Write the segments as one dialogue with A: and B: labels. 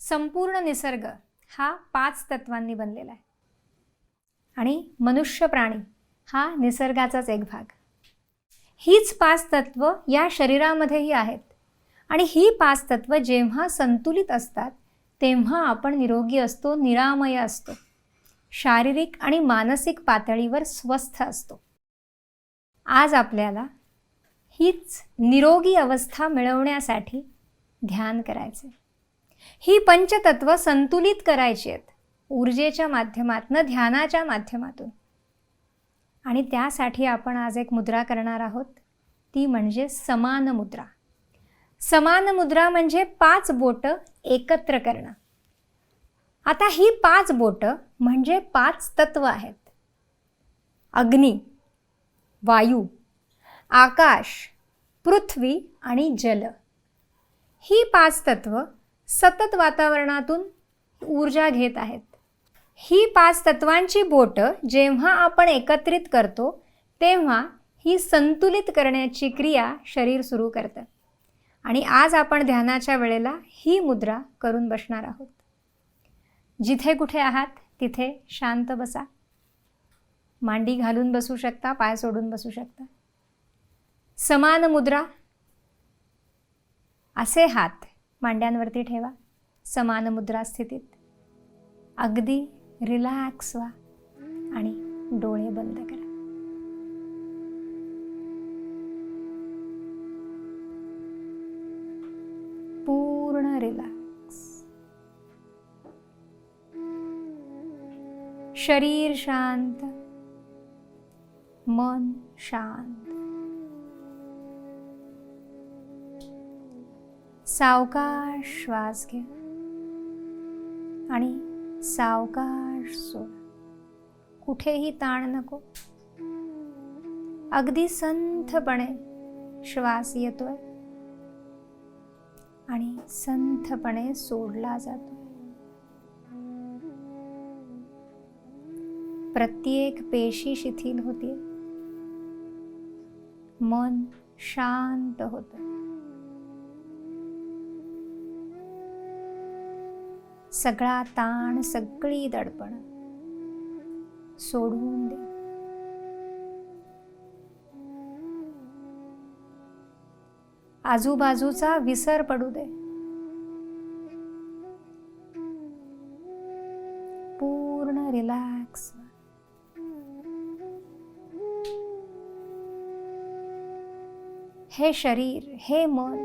A: संपूर्ण निसर्ग हा 5 तत्वांनी बनलेला आहे आणि मनुष्य प्राणी हा निसर्गाचाच एक भाग. हीच 5 तत्व या शरीरामध्येही आहेत आणि ही 5 तत्व जेव्हा संतुलित असतात तेव्हा आपण निरोगी असतो, निरामय असतो, शारीरिक आणि मानसिक पातळीवर स्वस्थ असतो. आज आपल्याला हीच निरोगी अवस्था मिळवण्यासाठी ध्यान करायचे. ही पंचतत्व संतुलित करायची आहेत ऊर्जेच्या माध्यमातून, ध्यानाच्या माध्यमातून. आणि त्यासाठी आपण आज एक मुद्रा करणार आहोत, ती म्हणजे समान मुद्रा. समान मुद्रा म्हणजे 5 बोटं एकत्र करणं. आता ही 5 बोटं म्हणजे 5 तत्व आहेत. अग्नी, वायू, आकाश, पृथ्वी आणि जल. ही 5 तत्व सतत वातावरणातून ऊर्जा घेत आहेत. ही 5 तत्वांची बोटं जेव्हा आपण एकत्रित करतो तेव्हा ही संतुलित करण्याची क्रिया शरीर सुरू करतं. आणि आज आपण ध्यानाच्या वेळेला ही मुद्रा करून बसणार आहोत. जिथे कुठे आहात तिथे शांत बसा. मांडी घालून बसू शकता, पाय सोडून बसू शकता. समान मुद्रा. असे हात मांड्यांवरती ठेवा समान मुद्रा स्थितीत. अगदी रिलॅक्स व्हा आणि डोळे बंद करा. पूर्ण रिलॅक्स. शरीर शांत, मन शांत. सावकाश श्वास घ्या आणि सावकाश सोडा. कुठेही ताण नको. अगदी संथपणे श्वास येतोय आणि संथपणे सोडला जातो. प्रत्येक पेशी शिथिल होते. मन शांत होतं. सगळा ताण, सगळी दडपण सोडून दे. आजूबाजूचा विसर पडू दे. पूर्ण रिलॅक्स. हे शरीर, हे मन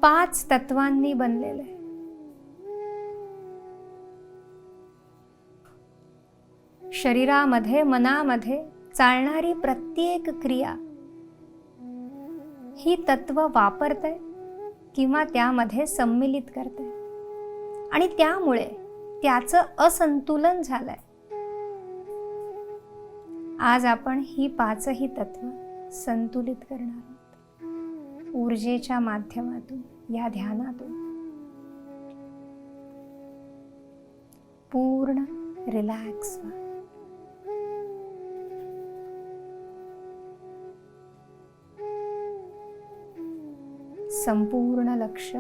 A: 5 तत्वांनी बनलेलं आहे. शरीरामध्ये, मनामध्ये चालणारी प्रत्येक क्रिया ही तत्व वापरतंय किंवा त्यामध्ये सम्मिलित करतंय आणि त्यामुळे त्याचं असंतुलन झालंय. आज आपण ही 5ही तत्व संतुलित करणार आहोत ऊर्जेच्या माध्यमातून, या ध्यानातून. पूर्ण रिलॅक्स व्हा. संपूर्ण लक्ष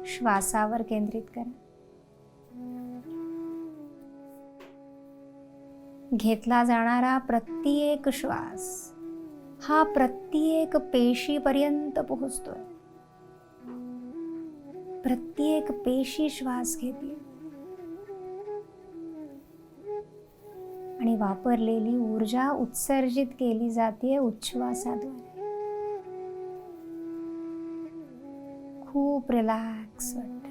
A: श्वासावर केंद्रित करा. घेतला जाणारा प्रत्येक श्वास हा प्रत्येक पेशीपर्यंत पोहोचतोय. प्रत्येक पेशी श्वास घेते आणि वापरलेली ऊर्जा उत्सर्जित केली जाते उच्छ्वासाद्वारे. खूप रिलॅक्स वाटतं.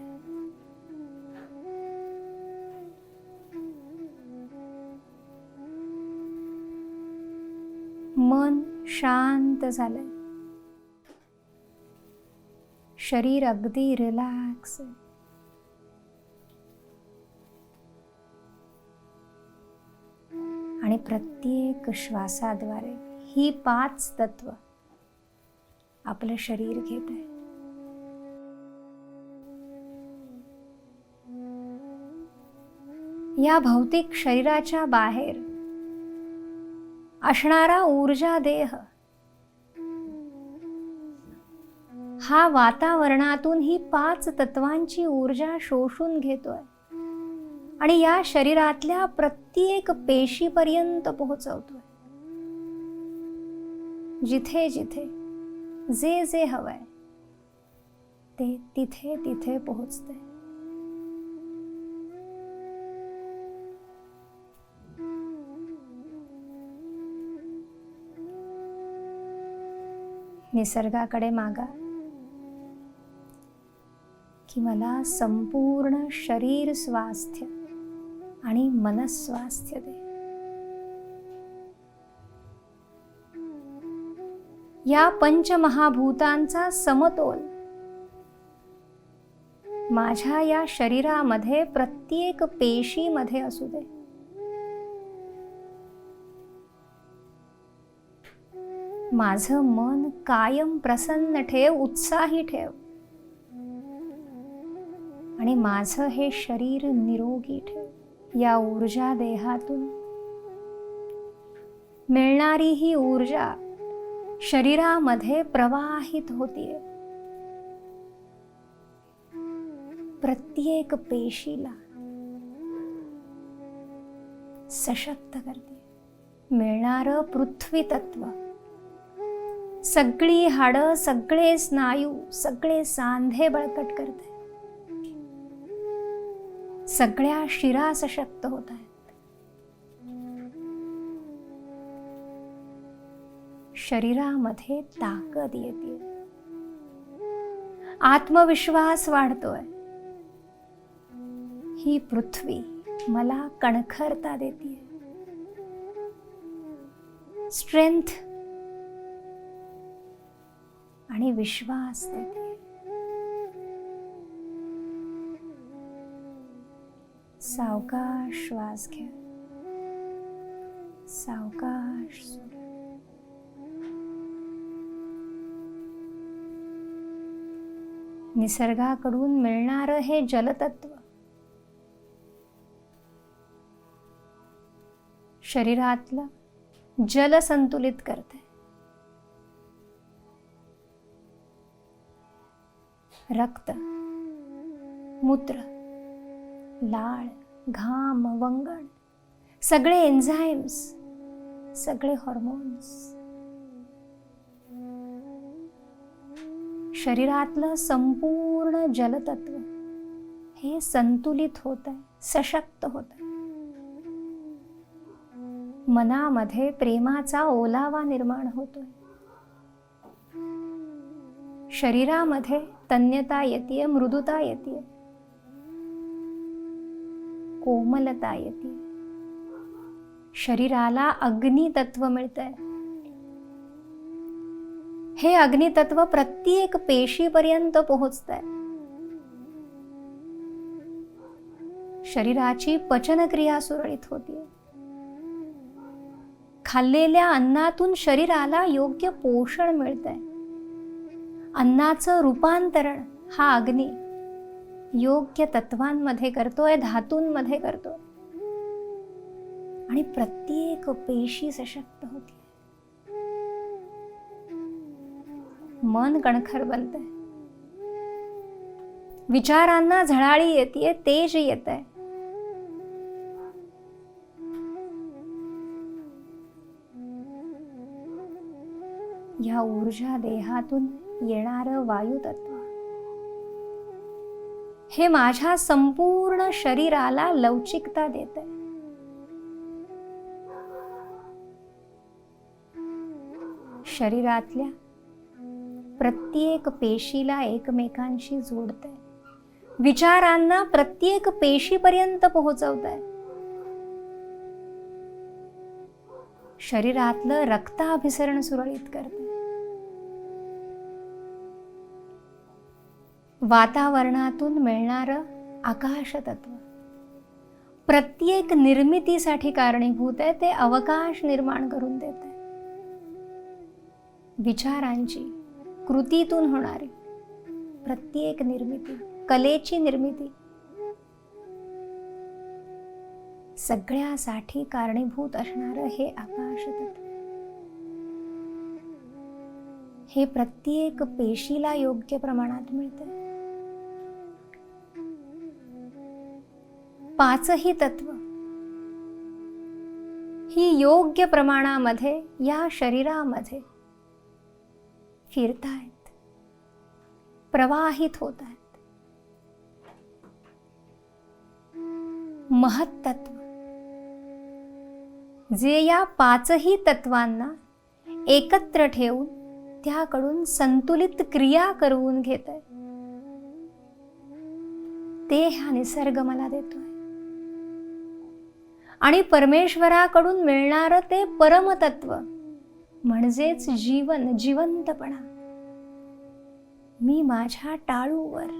A: मन शांत झालंय. शरीर अगदी रिलॅक्स आहे. आणि प्रत्येक श्वासाद्वारे ही 5 तत्व आपलं शरीर घेत आहे. या भौतिक शरीराच्या बाहेर असणारा ऊर्जा देह हा वातावरणातून ही 5 तत्वांची ऊर्जा शोषून घेतोय आणि या शरीरातल्या प्रत्येक पेशीपर्यंत पोहोचवतोय. जिथे जिथे जे जे हवंय ते तिथे तिथे पोहोचते. निसर्गाकडे मागा की मला संपूर्ण शरीर स्वास्थ्य आणि मनस्वास्थ्य दे. या पंचमहाभूतांचा समतोल माझ्या या शरीरामध्ये प्रत्येक पेशीमध्ये असू दे. माझं मन कायम प्रसन्न ठेव, उत्साही ठेव आणि माझं हे शरीर निरोगी ठेव. या ऊर्जा देहातून मिळणारी ही ऊर्जा शरीरामध्ये प्रवाहित होतीये. प्रत्येक पेशीला सशक्त करते. मिळणारं पृथ्वी तत्व सगळी हाडं, सगळे स्नायू, सगळे सांधे बळकट करते. सगळ्या शिरा सशक्त होत आहेत. शरीरामध्ये ताकद येते. आत्मविश्वास वाढतोय. ही पृथ्वी मला कणखरता देते. स्ट्रेंथ आणि विश्वास देते. सावकाश श्वास घ्या, सावकाश सोडा. निसर्गाकडून मिळणारं हे जलतत्व शरीरातलं जल संतुलित करते. रक्त, मूत्र, लाळ, घाम, वंगण, सगळे एन्झाइम्स, सगळे हॉर्मोन्स, शरीरातलं संपूर्ण जलतत्व हे संतुलित होत आहे, सशक्त होत आहे. मनामध्ये प्रेमाचा ओलावा निर्माण होतोय. शरीरामध्ये तन्यता येते, मृदुता येते, कोमलता येते. शरीराला अग्नितत्व मिळतंय. हे अग्नितत्व प्रत्येक पेशीपर्यंत पोहोचतंय. शरीराची पचनक्रिया सुरळीत होते. खाल्लेल्या अन्नातून शरीराला योग्य पोषण मिळतंय. अन्नाचं रूपांतरण हा अग्नी योग्य तत्वांमध्ये करतोय, धातूंमध्ये करतोय आणि प्रत्येक पेशी सशक्त होते. मन कणखर बनतंय. विचारांना झळाळी येते, तेज येतंय. या ऊर्जा देहातून येणारं वायू तत्व हे माझ्या संपूर्ण शरीराला लवचिकता देते. शरीरातल्या प्रत्येक पेशीला एकमेकांशी जोडते. विचारांना प्रत्येक पेशीपर्यंत पोहोचवते. शरीरातलं रक्ताभिसरण सुरळीत करते. वातावरणातून मिळणारं आकाश तत्व प्रत्येक निर्मितीसाठी कारणीभूत आहे. ते अवकाश निर्माण करून देत आहे. विचारांची, कृतीतून होणारी प्रत्येक निर्मिती, कलेची निर्मिती सगळ्यासाठी कारणीभूत असणारं हे आकाश तत्व हे प्रत्येक पेशीला योग्य प्रमाणात मिळते. पाचही तत्व ही योग्य प्रमाणामध्ये या शरीरामध्ये फिरतायत, प्रवाहित होत आहेत. महत्तत्व जे या पाचही तत्वांना एकत्र ठेवून त्याकडून संतुलित क्रिया करून घेतंय, ते हा निसर्ग मला देतोय. आणि परमेश्वराकडून मिळणारं ते परमतत्व म्हणजेच जीवन, जिवंतपणा मी माझ्या टाळूवर,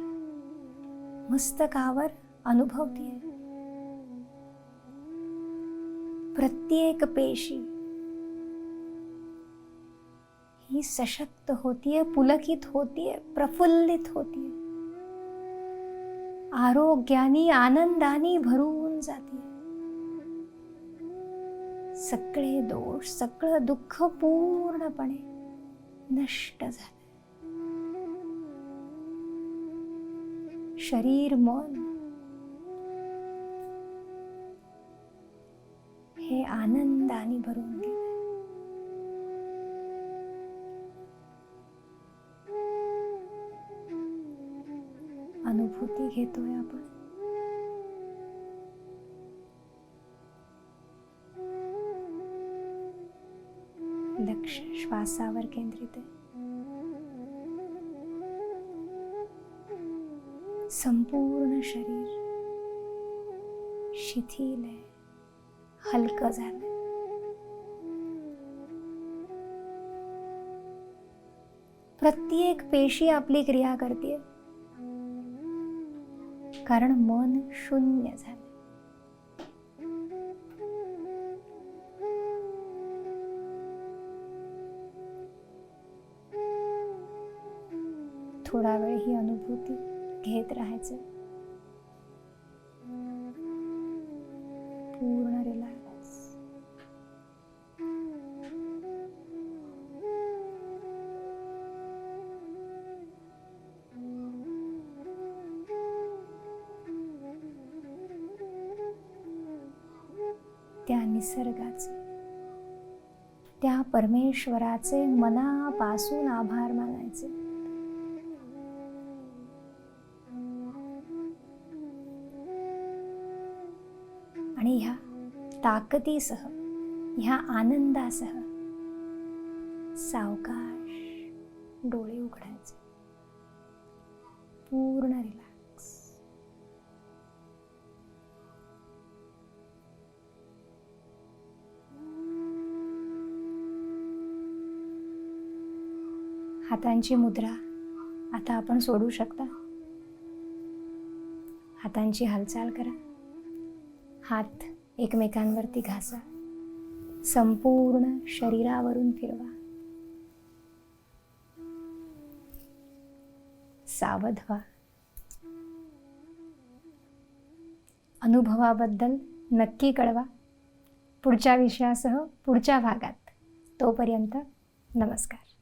A: मस्तकावर अनुभवतेय. प्रत्येक पेशी ही सशक्त होतीये, पुलकित होतीये, प्रफुल्लित होतीये, आरोग्याने, आनंदाने भरून जाते. सगळे दोष, सगळं दुःख पूर्णपणे नष्ट झाले. शरीर, मन हे आनंदाने भरून गेले. अनुभूती घेतोय आपण. लक्ष श्वासावर केंद्रित आहे. संपूर्ण शरीर शिथिल आहे, हलकं झालं. प्रत्येक पेशी आपली क्रिया करते, कारण मन शून्य झालं. थोडा वेळ ही अनुभूती घेत राहायचं. पूर्ण रिलॅक्स. त्या निसर्गाचे, त्या परमेश्वराचे मनापासून आभार मानायचे. आणि ह्या ताकदीसह, ह्या आनंदासह सावकाश डोळे उघडायचे. पूर्ण रिलॅक्स. हातांची मुद्रा आता आपण सोडू शकता. हातांची हालचाल करा. हात एकमेकांवरती घासा. संपूर्ण शरीरावरून फिरवा. सावध व्हा. अनुभवाबद्दल नक्की कळवा. पुढच्या विषयासह पुढच्या भागात. तोपर्यंत नमस्कार.